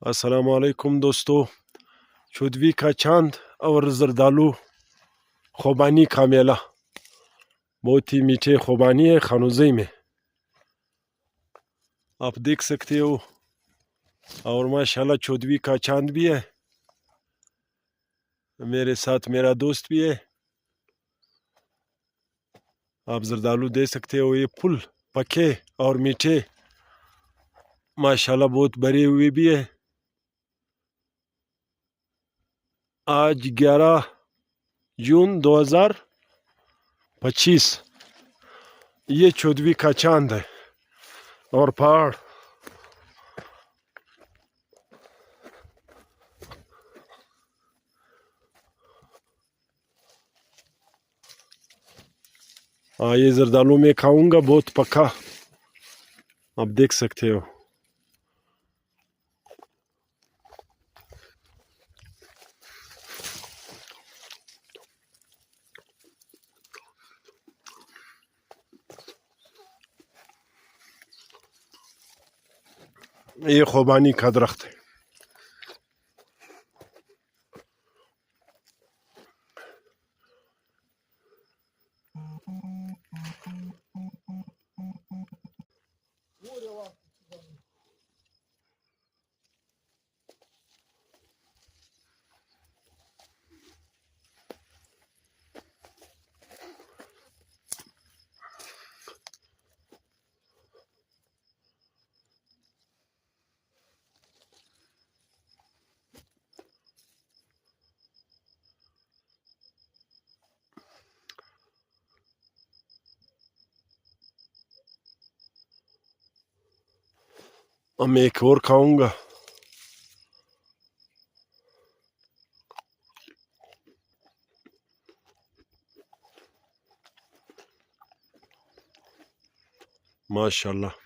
अस्सलामुअलैकुम दोस्तों। चौदवी का चांद और जरदालू खुबानी का मेला, बहुत ही मीठे खुबानी है खानुज़ई में, आप देख सकते हो। और माशाल्लाह चौदवी का चांद भी है, मेरे साथ मेरा दोस्त भी है। आप जरदालू देख सकते हो, ये फुल पके और मीठे माशाल्लाह बहुत भरे हुए भी है। आज 11 जून 2025 ये चौदवी का चांद है और पहाड़ ये जरदालू में खाऊंगा, बहुत पका, आप देख सकते हो। ये खुबानी का दरख्त है। मैं एक और खाऊंगा। माशाल्लाह।